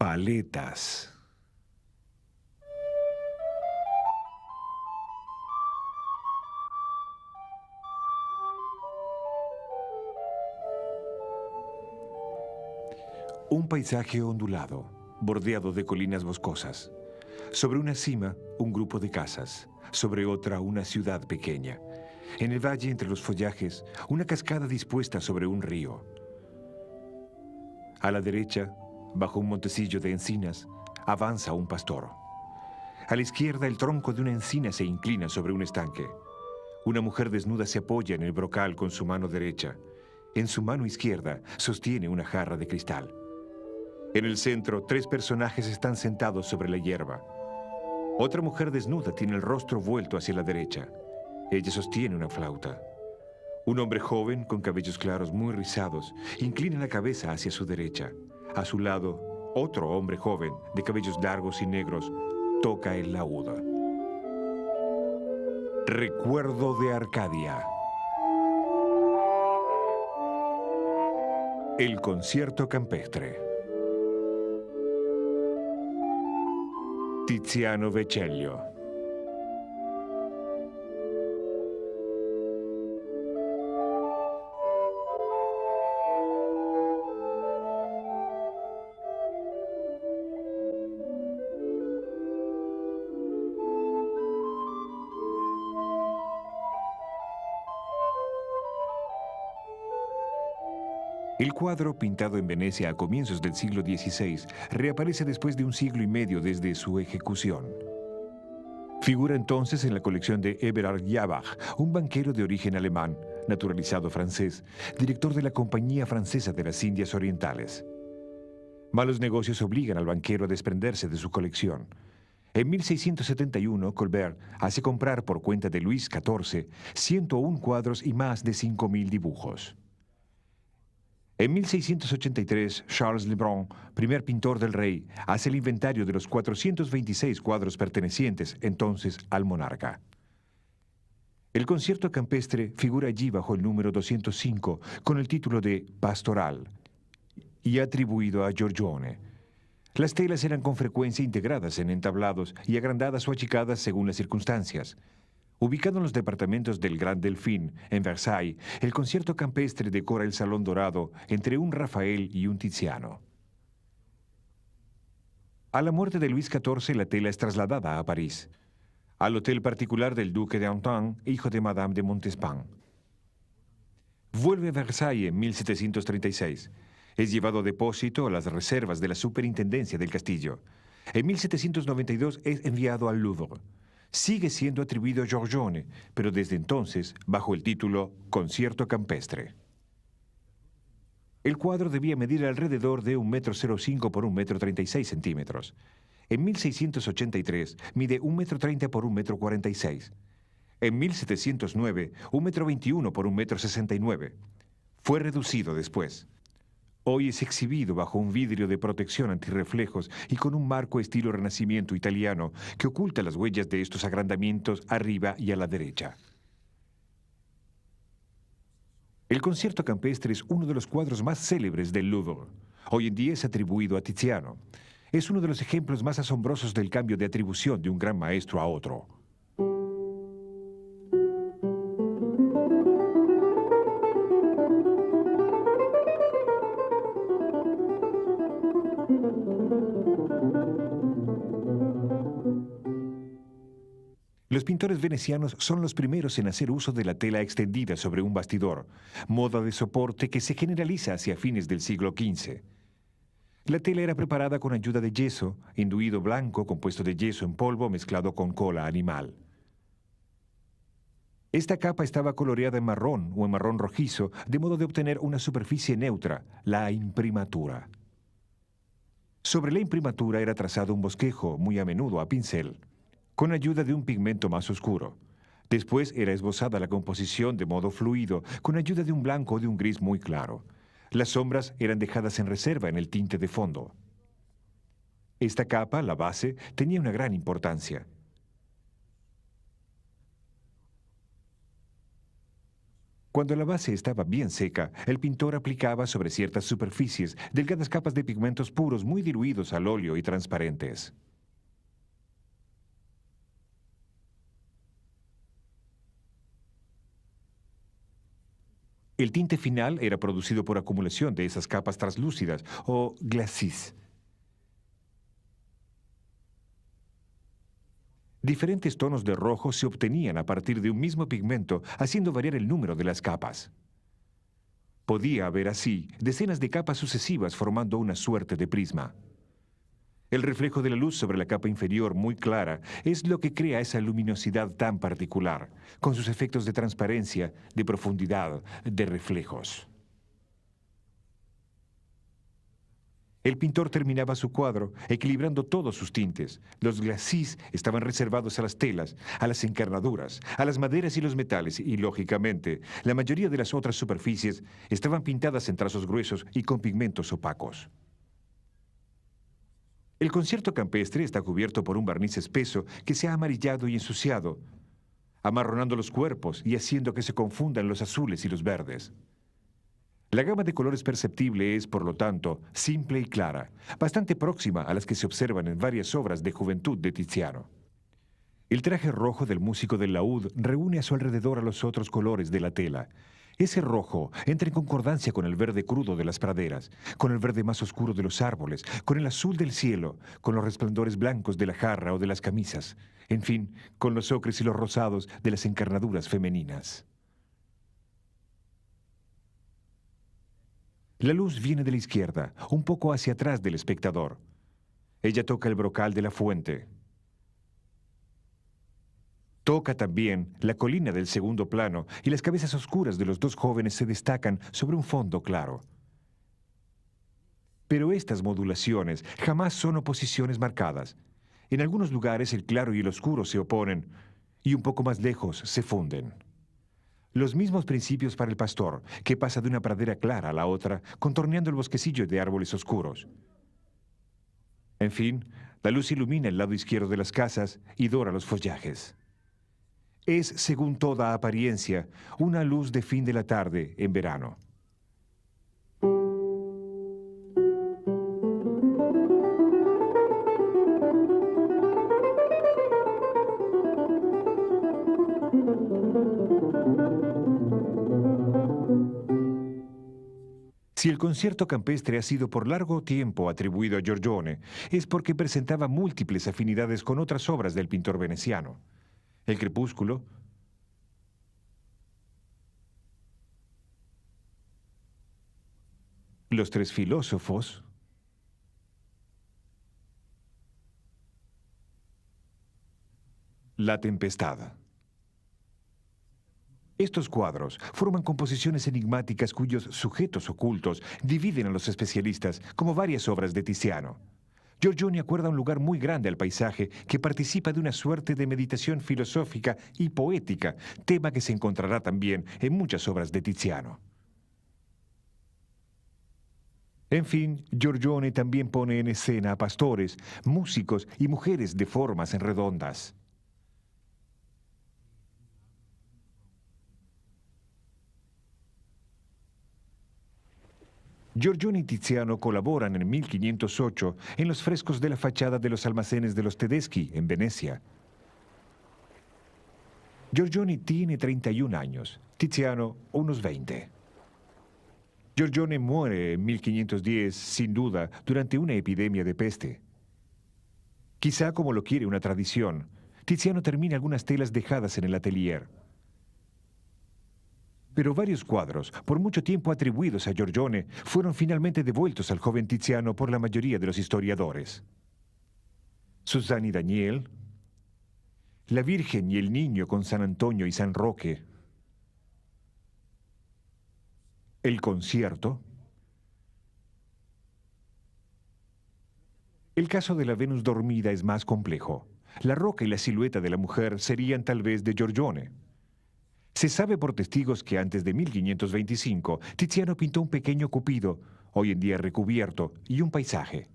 Paletas. Un paisaje ondulado, bordeado de colinas boscosas. Sobre una cima, un grupo de casas. Sobre otra, una ciudad pequeña. En el valle, entre los follajes, una cascada dispuesta sobre un río. A la derecha, bajo un montecillo de encinas, avanza un pastor. A la izquierda, el tronco de una encina se inclina sobre un estanque. Una mujer desnuda se apoya en el brocal con su mano derecha. En su mano izquierda, sostiene una jarra de cristal. En el centro, 3 personajes están sentados sobre la hierba. Otra mujer desnuda tiene el rostro vuelto hacia la derecha. Ella sostiene una flauta. Un hombre joven, con cabellos claros muy rizados, inclina la cabeza hacia su derecha. A su lado, otro hombre joven, de cabellos largos y negros, toca el laúd. Recuerdo de Arcadia. El concierto campestre. Tiziano Vecellio. El cuadro, pintado en Venecia a comienzos del siglo XVI, reaparece después de un siglo y medio desde su ejecución. Figura entonces en la colección de Eberhard Jabach, un banquero de origen alemán, naturalizado francés, director de la Compañía Francesa de las Indias Orientales. Malos negocios obligan al banquero a desprenderse de su colección. En 1671, Colbert hace comprar por cuenta de Luis XIV 101 cuadros y más de 5.000 dibujos. En 1683, Charles Le Brun, primer pintor del rey, hace el inventario de los 426 cuadros pertenecientes entonces al monarca. El concierto campestre figura allí bajo el número 205 con el título de Pastoral y atribuido a Giorgione. Las telas eran con frecuencia integradas en entablados y agrandadas o achicadas según las circunstancias. Ubicado en los departamentos del Gran Delfín, en Versailles, el concierto campestre decora el Salón Dorado entre un Rafael y un Tiziano. A la muerte de Luis XIV, la tela es trasladada a París, al hotel particular del duque de Antin, hijo de Madame de Montespan. Vuelve a Versailles en 1736. Es llevado a depósito a las reservas de la superintendencia del castillo. En 1792 es enviado al Louvre. Sigue siendo atribuido a Giorgione, pero desde entonces bajo el título Concierto Campestre. El cuadro debía medir alrededor de 1,05 m por 1,36 m. En 1683 mide 1,30 m por 1,46 m. En 1709, 1,21 m por 1,69 m. Fue reducido después. Hoy es exhibido bajo un vidrio de protección antirreflejos y con un marco estilo renacimiento italiano que oculta las huellas de estos agrandamientos arriba y a la derecha. El concierto campestre es uno de los cuadros más célebres del Louvre. Hoy en día es atribuido a Tiziano. Es uno de los ejemplos más asombrosos del cambio de atribución de un gran maestro a otro. Los pintores venecianos son los primeros en hacer uso de la tela extendida sobre un bastidor, moda de soporte que se generaliza hacia fines del siglo XV. La tela era preparada con ayuda de yeso, enduido blanco compuesto de yeso en polvo mezclado con cola animal. Esta capa estaba coloreada en marrón o en marrón rojizo, de modo de obtener una superficie neutra, la imprimatura. Sobre la imprimatura era trazado un bosquejo, muy a menudo a pincel, con ayuda de un pigmento más oscuro. Después era esbozada la composición de modo fluido, con ayuda de un blanco o de un gris muy claro. Las sombras eran dejadas en reserva en el tinte de fondo. Esta capa, la base, tenía una gran importancia. Cuando la base estaba bien seca, el pintor aplicaba sobre ciertas superficies delgadas capas de pigmentos puros muy diluidos al óleo y transparentes. El tinte final era producido por acumulación de esas capas translúcidas o glacis. Diferentes tonos de rojo se obtenían a partir de un mismo pigmento, haciendo variar el número de las capas. Podía haber así decenas de capas sucesivas formando una suerte de prisma. El reflejo de la luz sobre la capa inferior muy clara es lo que crea esa luminosidad tan particular, con sus efectos de transparencia, de profundidad, de reflejos. El pintor terminaba su cuadro, equilibrando todos sus tintes. Los glacis estaban reservados a las telas, a las encarnaduras, a las maderas y los metales, y, lógicamente, la mayoría de las otras superficies estaban pintadas en trazos gruesos y con pigmentos opacos. El concierto campestre está cubierto por un barniz espeso que se ha amarillado y ensuciado, amarronando los cuerpos y haciendo que se confundan los azules y los verdes. La gama de colores perceptible es, por lo tanto, simple y clara, bastante próxima a las que se observan en varias obras de juventud de Tiziano. El traje rojo del músico del laúd reúne a su alrededor a los otros colores de la tela. Ese rojo entra en concordancia con el verde crudo de las praderas, con el verde más oscuro de los árboles, con el azul del cielo, con los resplandores blancos de la jarra o de las camisas, en fin, con los ocres y los rosados de las encarnaduras femeninas. La luz viene de la izquierda, un poco hacia atrás del espectador. Ella toca el brocal de la fuente. Toca también la colina del segundo plano y las cabezas oscuras de los dos jóvenes se destacan sobre un fondo claro. Pero estas modulaciones jamás son oposiciones marcadas. En algunos lugares el claro y el oscuro se oponen y un poco más lejos se funden. Los mismos principios para el pastor, que pasa de una pradera clara a la otra, contorneando el bosquecillo de árboles oscuros. En fin, la luz ilumina el lado izquierdo de las casas y dora los follajes. Es, según toda apariencia, una luz de fin de la tarde en verano. Si el concierto campestre ha sido por largo tiempo atribuido a Giorgione, es porque presentaba múltiples afinidades con otras obras del pintor veneciano. El Crepúsculo, Los Tres Filósofos, La Tempestad. Estos cuadros forman composiciones enigmáticas cuyos sujetos ocultos dividen a los especialistas, como varias obras de Tiziano. Giorgione acuerda un lugar muy grande al paisaje que participa de una suerte de meditación filosófica y poética, tema que se encontrará también en muchas obras de Tiziano. En fin, Giorgione también pone en escena a pastores, músicos y mujeres de formas redondas. Giorgione y Tiziano colaboran en 1508 en los frescos de la fachada de los almacenes de los Tedeschi, en Venecia. Giorgione tiene 31 años, Tiziano unos 20. Giorgione muere en 1510, sin duda, durante una epidemia de peste. Quizá como lo quiere una tradición, Tiziano termina algunas telas dejadas en el atelier. Pero varios cuadros, por mucho tiempo atribuidos a Giorgione, fueron finalmente devueltos al joven Tiziano por la mayoría de los historiadores. Susanna y Daniel, La Virgen y el Niño con San Antonio y San Roque, El Concierto. El caso de la Venus dormida es más complejo. La roca y la silueta de la mujer serían tal vez de Giorgione. Se sabe por testigos que antes de 1525, Tiziano pintó un pequeño Cupido, hoy en día recubierto, y un paisaje.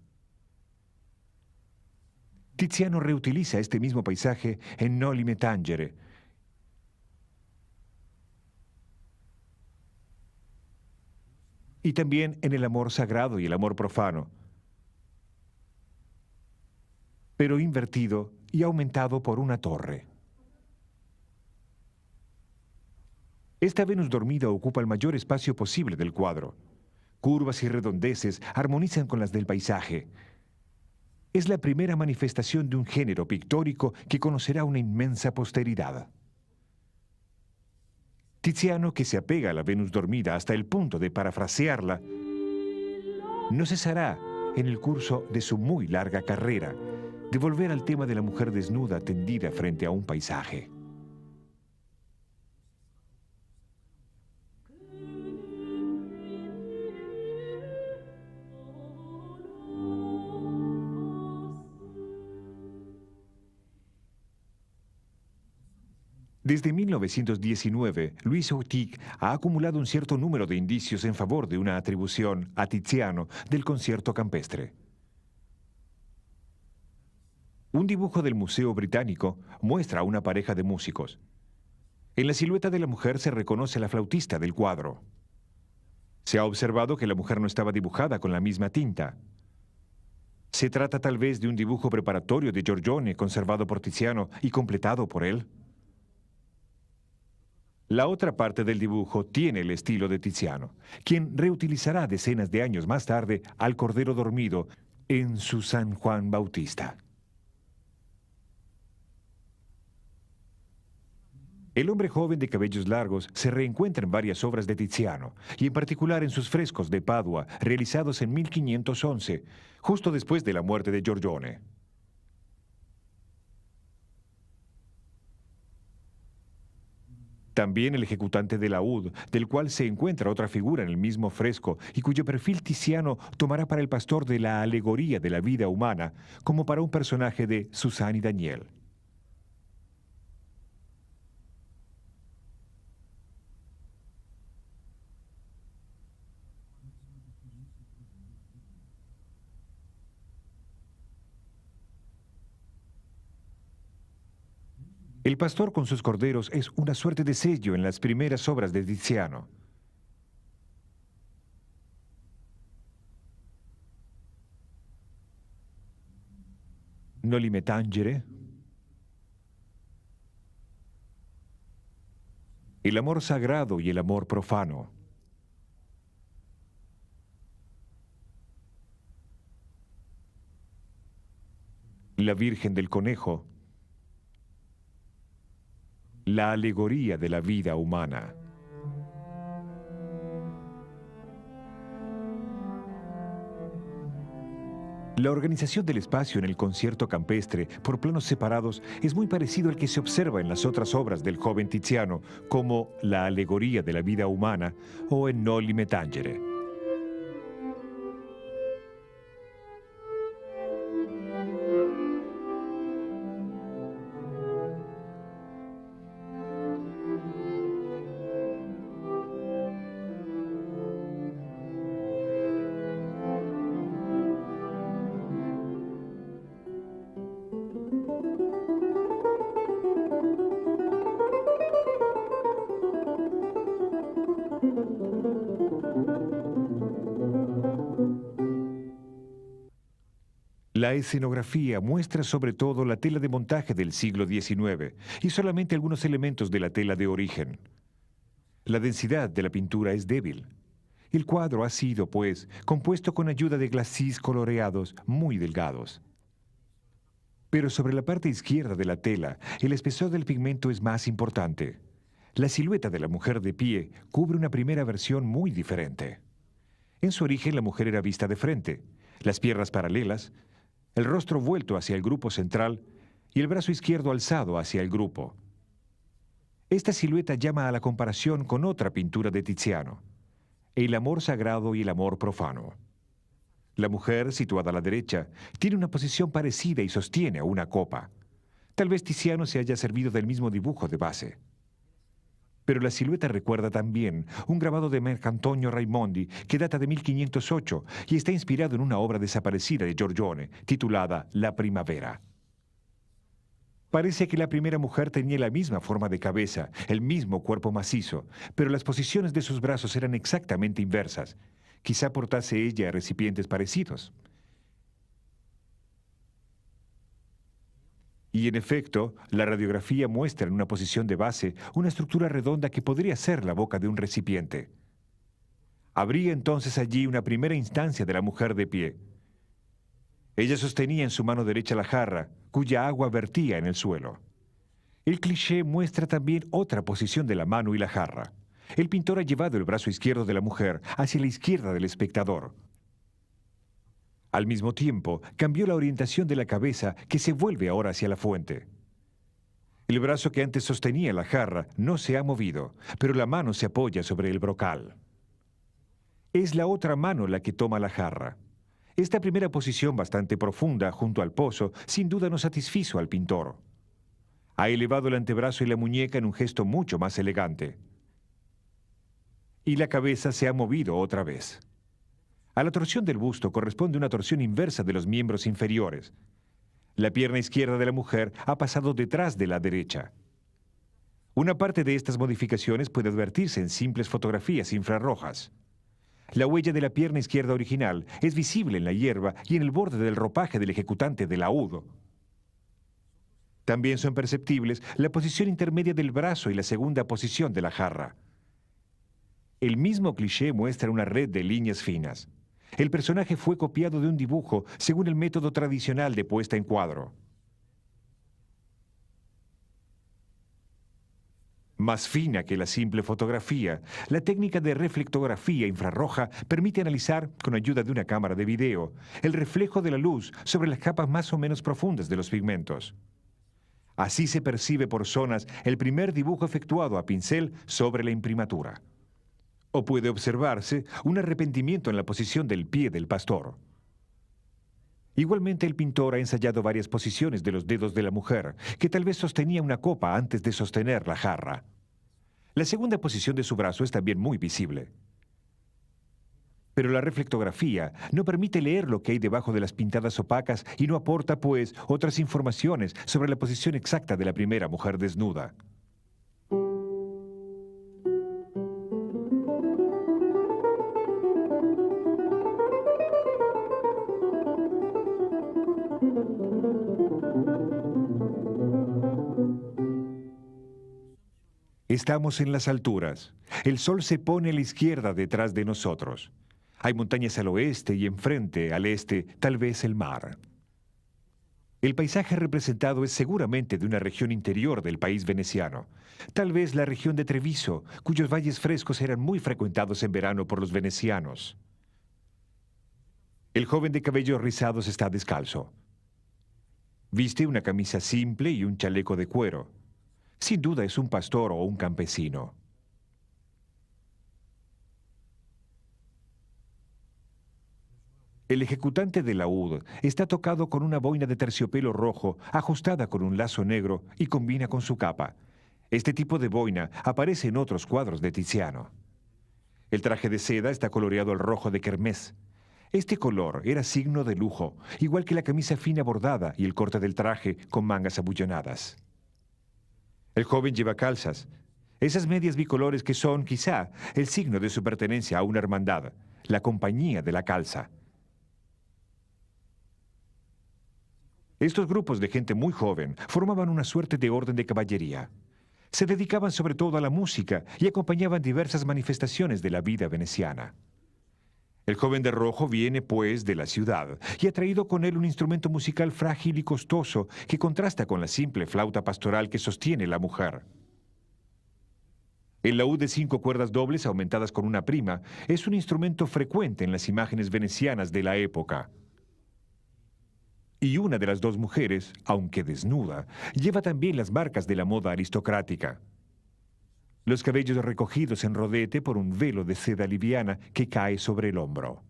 Tiziano reutiliza este mismo paisaje en Noli me tangere. y también en el amor sagrado y el amor profano, pero invertido y aumentado por una torre. Esta Venus dormida ocupa el mayor espacio posible del cuadro. Curvas y redondeces armonizan con las del paisaje. Es la primera manifestación de un género pictórico que conocerá una inmensa posteridad. Tiziano, que se apega a la Venus dormida hasta el punto de parafrasearla, no cesará en el curso de su muy larga carrera de volver al tema de la mujer desnuda tendida frente a un paisaje. Desde 1919, Louis Houtique ha acumulado un cierto número de indicios en favor de una atribución a Tiziano del concierto campestre. Un dibujo del Museo Británico muestra a una pareja de músicos. En la silueta de la mujer se reconoce a la flautista del cuadro. Se ha observado que la mujer no estaba dibujada con la misma tinta. ¿Se trata tal vez de un dibujo preparatorio de Giorgione conservado por Tiziano y completado por él? La otra parte del dibujo tiene el estilo de Tiziano, quien reutilizará decenas de años más tarde al Cordero Dormido en su San Juan Bautista. El hombre joven de cabellos largos se reencuentra en varias obras de Tiziano, y en particular en sus frescos de Padua, realizados en 1511, justo después de la muerte de Giorgione. También el ejecutante de laúd, del cual se encuentra otra figura en el mismo fresco y cuyo perfil Tiziano tomará para el pastor de la alegoría de la vida humana, como para un personaje de Suzanne y Daniel. El pastor con sus corderos es una suerte de sello en las primeras obras de Tiziano. Noli me tangere. El amor sagrado y el amor profano. La Virgen del Conejo. La alegoría de la vida humana. La organización del espacio en el concierto campestre por planos separados es muy parecido al que se observa en las otras obras del joven Tiziano, como La alegoría de la vida humana o en Noli me tangere. La escenografía muestra sobre todo la tela de montaje del siglo XIX y solamente algunos elementos de la tela de origen. La densidad de la pintura es débil. El cuadro ha sido, pues, compuesto con ayuda de glacis coloreados muy delgados. Pero sobre la parte izquierda de la tela, el espesor del pigmento es más importante. La silueta de la mujer de pie cubre una primera versión muy diferente. En su origen, la mujer era vista de frente, las piernas paralelas, el rostro vuelto hacia el grupo central y el brazo izquierdo alzado hacia el grupo. Esta silueta llama a la comparación con otra pintura de Tiziano, el amor sagrado y el amor profano. La mujer, situada a la derecha, tiene una posición parecida y sostiene una copa. Tal vez Tiziano se haya servido del mismo dibujo de base. Pero la silueta recuerda también un grabado de Marcantonio Raimondi que data de 1508 y está inspirado en una obra desaparecida de Giorgione, titulada La Primavera. Parece que la primera mujer tenía la misma forma de cabeza, el mismo cuerpo macizo, pero las posiciones de sus brazos eran exactamente inversas, Quizá portase ella recipientes parecidos. Y en efecto, la radiografía muestra en una posición de base una estructura redonda que podría ser la boca de un recipiente. Habría entonces allí una primera instancia de la mujer de pie. Ella sostenía en su mano derecha la jarra, cuya agua vertía en el suelo. El cliché muestra también otra posición de la mano y la jarra. El pintor ha llevado el brazo izquierdo de la mujer hacia la izquierda del espectador. Al mismo tiempo, cambió la orientación de la cabeza, que se vuelve ahora hacia la fuente. El brazo que antes sostenía la jarra no se ha movido, pero la mano se apoya sobre el brocal. Es la otra mano la que toma la jarra. Esta primera posición bastante profunda junto al pozo sin duda no satisfizo al pintor. Ha elevado el antebrazo y la muñeca en un gesto mucho más elegante. Y la cabeza se ha movido otra vez. A la torsión del busto corresponde una torsión inversa de los miembros inferiores. La pierna izquierda de la mujer ha pasado detrás de la derecha. Una parte de estas modificaciones puede advertirse en simples fotografías infrarrojas. La huella de la pierna izquierda original es visible en la hierba y en el borde del ropaje del ejecutante del laúd. También son perceptibles la posición intermedia del brazo y la segunda posición de la jarra. El mismo cliché muestra una red de líneas finas. El personaje fue copiado de un dibujo según el método tradicional de puesta en cuadro. Más fina que la simple fotografía, la técnica de reflectografía infrarroja permite analizar, con ayuda de una cámara de video, el reflejo de la luz sobre las capas más o menos profundas de los pigmentos. Así se percibe por zonas el primer dibujo efectuado a pincel sobre la imprimatura. O puede observarse un arrepentimiento en la posición del pie del pastor. Igualmente, el pintor ha ensayado varias posiciones de los dedos de la mujer, que tal vez sostenía una copa antes de sostener la jarra. La segunda posición de su brazo es también muy visible. Pero la reflectografía no permite leer lo que hay debajo de las pintadas opacas y no aporta, pues, otras informaciones sobre la posición exacta de la primera mujer desnuda. Estamos en las alturas. El sol se pone a la izquierda detrás de nosotros. Hay montañas al oeste y enfrente, al este, tal vez el mar. El paisaje representado es seguramente de una región interior del país veneciano. Tal vez la región de Treviso, cuyos valles frescos eran muy frecuentados en verano por los venecianos. El joven de cabellos rizados está descalzo. Viste una camisa simple y un chaleco de cuero. Sin duda es un pastor o un campesino. El ejecutante del laúd está tocado con una boina de terciopelo rojo ajustada con un lazo negro y combina con su capa. Este tipo de boina aparece en otros cuadros de Tiziano. El traje de seda está coloreado al rojo de kermés. Este color era signo de lujo, igual que la camisa fina bordada y el corte del traje con mangas abullonadas. El joven lleva calzas, esas medias bicolores que son, quizá, el signo de su pertenencia a una hermandad, la compañía de la calza. Estos grupos de gente muy joven formaban una suerte de orden de caballería. Se dedicaban sobre todo a la música y acompañaban diversas manifestaciones de la vida veneciana. El joven de rojo viene, pues, de la ciudad y ha traído con él un instrumento musical frágil y costoso que contrasta con la simple flauta pastoral que sostiene la mujer. El laúd de 5 cuerdas dobles aumentadas con una prima es un instrumento frecuente en las imágenes venecianas de la época. Y una de las dos mujeres, aunque desnuda, lleva también las marcas de la moda aristocrática. Los cabellos recogidos en rodete por un velo de seda liviana que cae sobre el hombro.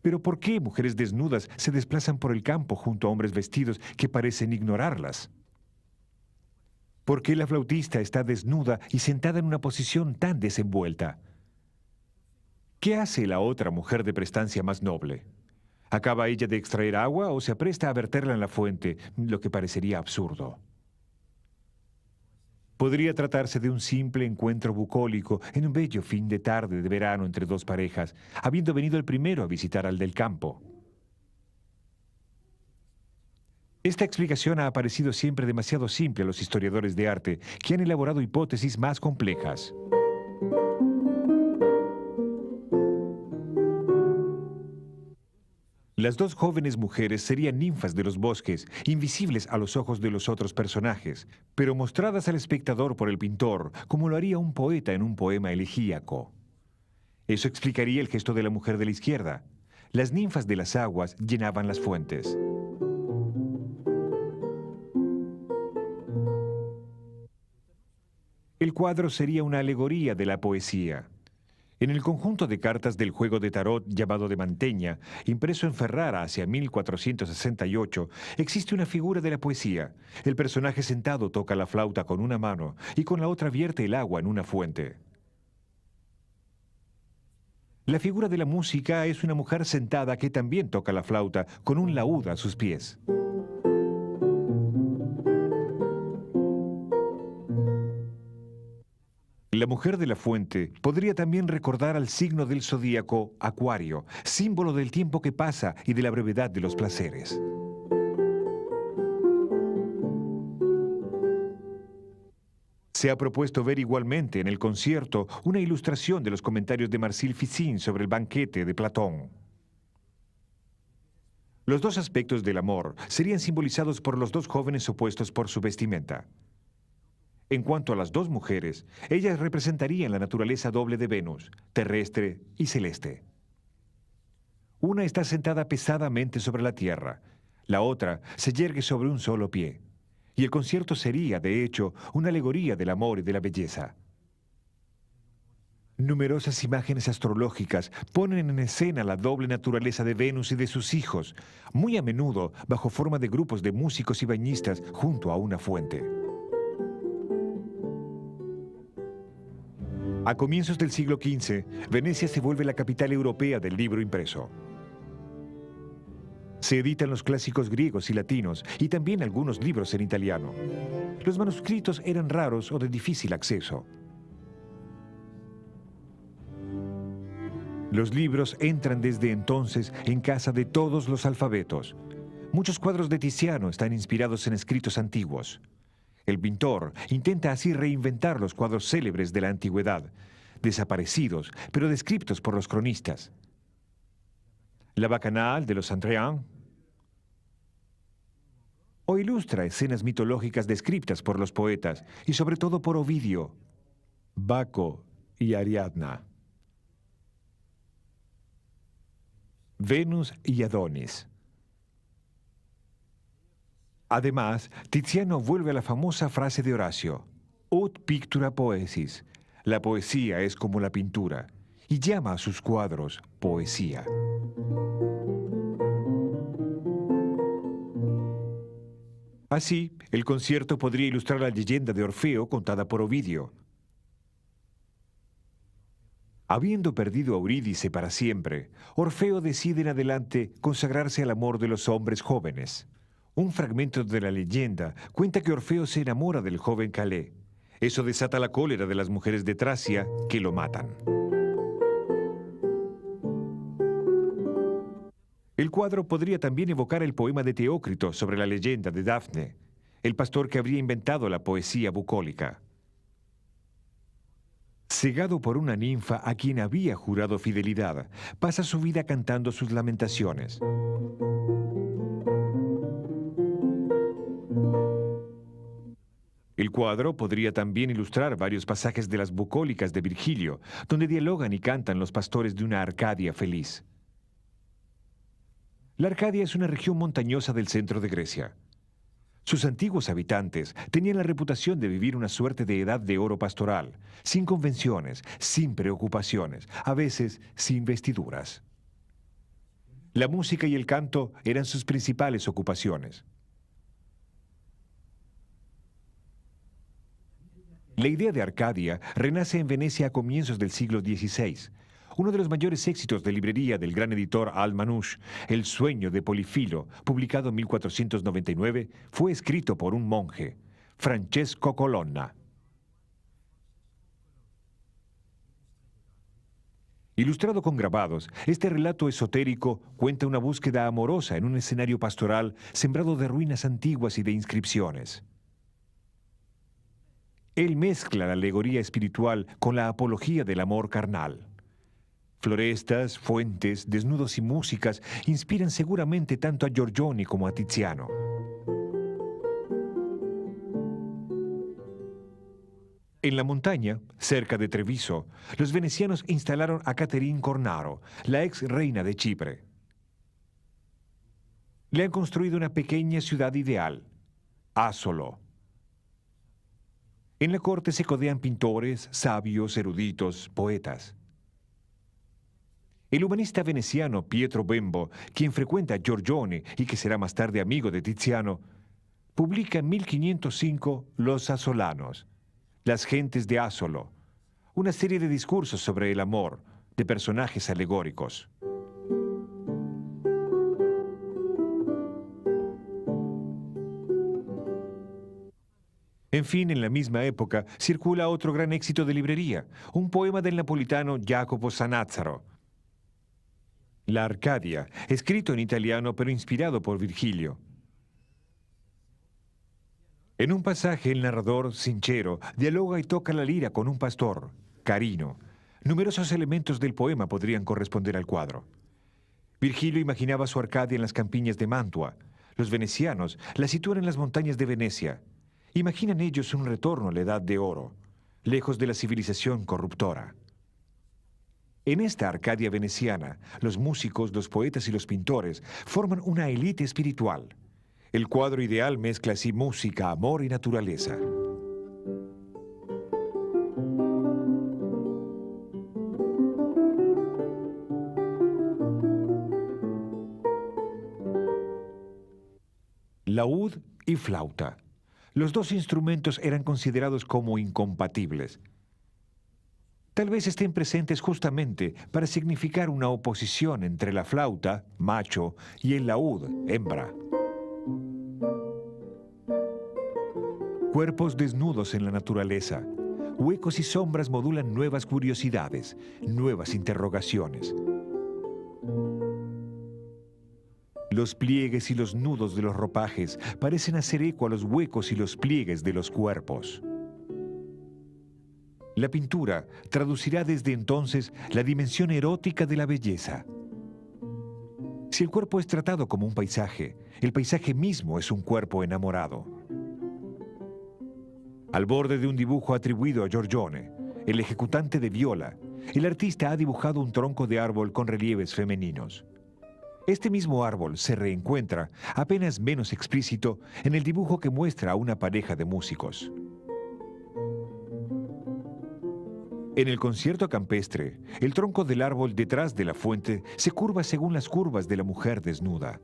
Pero ¿por qué mujeres desnudas se desplazan por el campo junto a hombres vestidos que parecen ignorarlas? ¿Por qué la flautista está desnuda y sentada en una posición tan desenvuelta? ¿Qué hace la otra mujer de prestancia más noble? ¿Acaba ella de extraer agua o se apresta a verterla en la fuente, lo que parecería absurdo? Podría tratarse de un simple encuentro bucólico en un bello fin de tarde de verano entre dos parejas, habiendo venido el primero a visitar al del campo. Esta explicación ha parecido siempre demasiado simple a los historiadores de arte, que han elaborado hipótesis más complejas. Las dos jóvenes mujeres serían ninfas de los bosques, invisibles a los ojos de los otros personajes, pero mostradas al espectador por el pintor, como lo haría un poeta en un poema elegíaco. Eso explicaría el gesto de la mujer de la izquierda. Las ninfas de las aguas llenaban las fuentes. El cuadro sería una alegoría de la poesía. En el conjunto de cartas del juego de tarot llamado de Manteña, impreso en Ferrara hacia 1468, existe una figura de la poesía. El personaje sentado toca la flauta con una mano y con la otra vierte el agua en una fuente. La figura de la música es una mujer sentada que también toca la flauta con un laúd a sus pies. La mujer de la fuente podría también recordar al signo del zodíaco Acuario, símbolo del tiempo que pasa y de la brevedad de los placeres. Se ha propuesto ver igualmente en el concierto una ilustración de los comentarios de Marcille Ficin sobre el banquete de Platón. Los dos aspectos del amor serían simbolizados por los dos jóvenes opuestos por su vestimenta. En cuanto a las dos mujeres, ellas representarían la naturaleza doble de Venus, terrestre y celeste. Una está sentada pesadamente sobre la tierra, la otra se yergue sobre un solo pie. Y el concierto sería, de hecho, una alegoría del amor y de la belleza. Numerosas imágenes astrológicas ponen en escena la doble naturaleza de Venus y de sus hijos, muy a menudo bajo forma de grupos de músicos y bañistas junto a una fuente. A comienzos del siglo XV, Venecia se vuelve la capital europea del libro impreso. Se editan los clásicos griegos y latinos y también algunos libros en italiano. Los manuscritos eran raros o de difícil acceso. Los libros entran desde entonces en casa de todos los alfabetos. Muchos cuadros de Tiziano están inspirados en escritos antiguos. El pintor intenta así reinventar los cuadros célebres de la antigüedad, desaparecidos, pero descritos por los cronistas. La Bacchanal de los Andrian, o ilustra escenas mitológicas descritas por los poetas, y sobre todo por Ovidio, Baco y Ariadna. Venus y Adonis. Además, Tiziano vuelve a la famosa frase de Horacio, ut pictura poesis, la poesía es como la pintura, y llama a sus cuadros poesía. Así, el concierto podría ilustrar la leyenda de Orfeo contada por Ovidio. Habiendo perdido a Eurídice para siempre, Orfeo decide en adelante consagrarse al amor de los hombres jóvenes. Un fragmento de la leyenda cuenta que Orfeo se enamora del joven Calais. Eso desata la cólera de las mujeres de Tracia, que lo matan. El cuadro podría también evocar el poema de Teócrito sobre la leyenda de Dafne, el pastor que habría inventado la poesía bucólica. Cegado por una ninfa a quien había jurado fidelidad, pasa su vida cantando sus lamentaciones. El cuadro podría también ilustrar varios pasajes de las bucólicas de Virgilio, donde dialogan y cantan los pastores de una Arcadia feliz. La Arcadia es una región montañosa del centro de Grecia. Sus antiguos habitantes tenían la reputación de vivir una suerte de edad de oro pastoral, sin convenciones, sin preocupaciones, a veces sin vestiduras. La música y el canto eran sus principales ocupaciones. La idea de Arcadia renace en Venecia a comienzos del siglo XVI. Uno de los mayores éxitos de librería del gran editor Al-Manouche, El sueño de Polifilo, publicado en 1499, fue escrito por un monje, Francesco Colonna. Ilustrado con grabados, este relato esotérico cuenta una búsqueda amorosa en un escenario pastoral sembrado de ruinas antiguas y de inscripciones. Él mezcla la alegoría espiritual con la apología del amor carnal. Florestas, fuentes, desnudos y músicas inspiran seguramente tanto a Giorgione como a Tiziano. En la montaña, cerca de Treviso, los venecianos instalaron a Caterine Cornaro, la ex reina de Chipre. Le han construido una pequeña ciudad ideal, Asolo. En la corte se codean pintores, sabios, eruditos, poetas. El humanista veneciano Pietro Bembo, quien frecuenta a Giorgione y que será más tarde amigo de Tiziano, publica en 1505 Los Asolanos, las gentes de Asolo, una serie de discursos sobre el amor, de personajes alegóricos. En fin, en la misma época circula otro gran éxito de librería, un poema del napolitano Jacopo Sanazzaro, La Arcadia, escrito en italiano pero inspirado por Virgilio. En un pasaje, el narrador, Sincero, dialoga y toca la lira con un pastor, Carino. Numerosos elementos del poema podrían corresponder al cuadro. Virgilio imaginaba su Arcadia en las campiñas de Mantua. Los venecianos la sitúan en las montañas de Venecia. Imaginan ellos un retorno a la Edad de Oro, lejos de la civilización corruptora. En esta Arcadia veneciana, los músicos, los poetas y los pintores forman una élite espiritual. El cuadro ideal mezcla así música, amor y naturaleza. Laúd y flauta. Los dos instrumentos eran considerados como incompatibles. Tal vez estén presentes justamente para significar una oposición entre la flauta, macho, y el laúd, hembra. Cuerpos desnudos en la naturaleza, huecos y sombras modulan nuevas curiosidades, nuevas interrogaciones. Los pliegues y los nudos de los ropajes parecen hacer eco a los huecos y los pliegues de los cuerpos. La pintura traducirá desde entonces la dimensión erótica de la belleza. Si el cuerpo es tratado como un paisaje, el paisaje mismo es un cuerpo enamorado. Al borde de un dibujo atribuido a Giorgione, el ejecutante de viola, el artista ha dibujado un tronco de árbol con relieves femeninos. Este mismo árbol se reencuentra, apenas menos explícito, en el dibujo que muestra a una pareja de músicos. En el concierto campestre, el tronco del árbol detrás de la fuente se curva según las curvas de la mujer desnuda.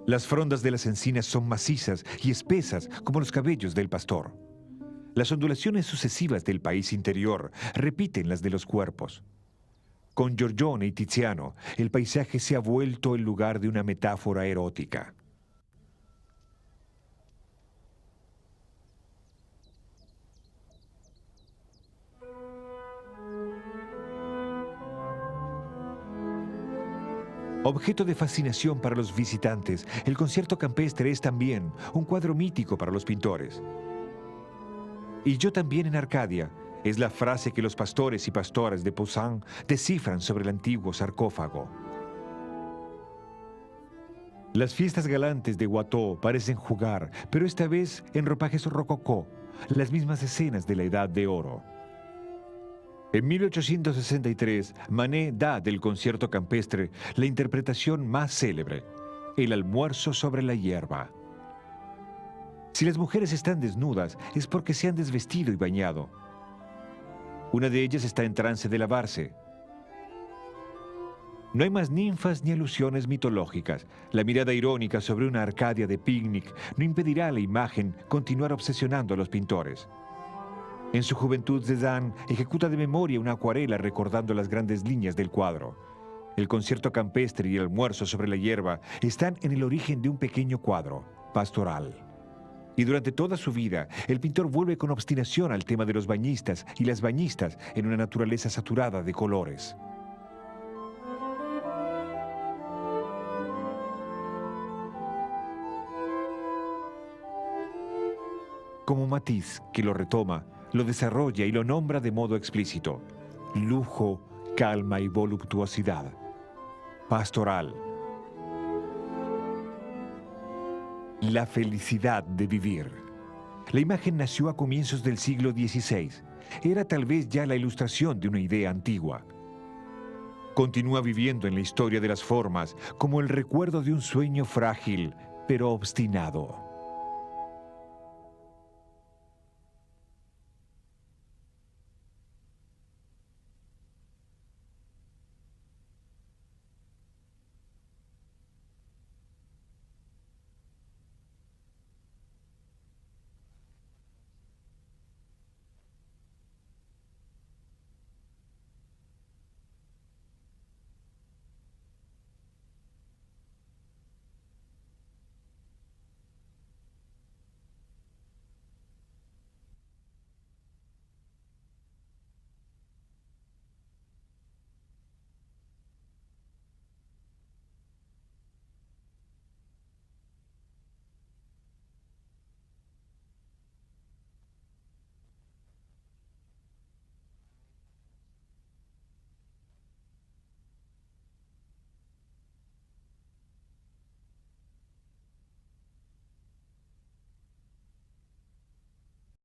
Las frondas de las encinas son macizas y espesas como los cabellos del pastor. Las ondulaciones sucesivas del país interior repiten las de los cuerpos. Con Giorgione y Tiziano, el paisaje se ha vuelto el lugar de una metáfora erótica. Objeto de fascinación para los visitantes, el concierto campestre es también un cuadro mítico para los pintores. Y yo también en Arcadia, es la frase que los pastores y pastoras de Poussin descifran sobre el antiguo sarcófago. Las fiestas galantes de Watteau parecen jugar, pero esta vez en ropajes rococó, las mismas escenas de la Edad de Oro. En 1863, Manet da del concierto campestre la interpretación más célebre, El almuerzo sobre la hierba. Si las mujeres están desnudas, es porque se han desvestido y bañado. Una de ellas está en trance de lavarse. No hay más ninfas ni alusiones mitológicas. La mirada irónica sobre una Arcadia de picnic no impedirá a la imagen continuar obsesionando a los pintores. En su juventud, Cézanne ejecuta de memoria una acuarela recordando las grandes líneas del cuadro. El concierto campestre y el almuerzo sobre la hierba están en el origen de un pequeño cuadro, pastoral. Y durante toda su vida, el pintor vuelve con obstinación al tema de los bañistas y las bañistas en una naturaleza saturada de colores. Como Matisse, que lo retoma, lo desarrolla y lo nombra de modo explícito: lujo, calma y voluptuosidad. Pastoral. La felicidad de vivir. La imagen nació a comienzos del siglo XVI. Era tal vez ya la ilustración de una idea antigua. Continúa viviendo en la historia de las formas como el recuerdo de un sueño frágil, pero obstinado.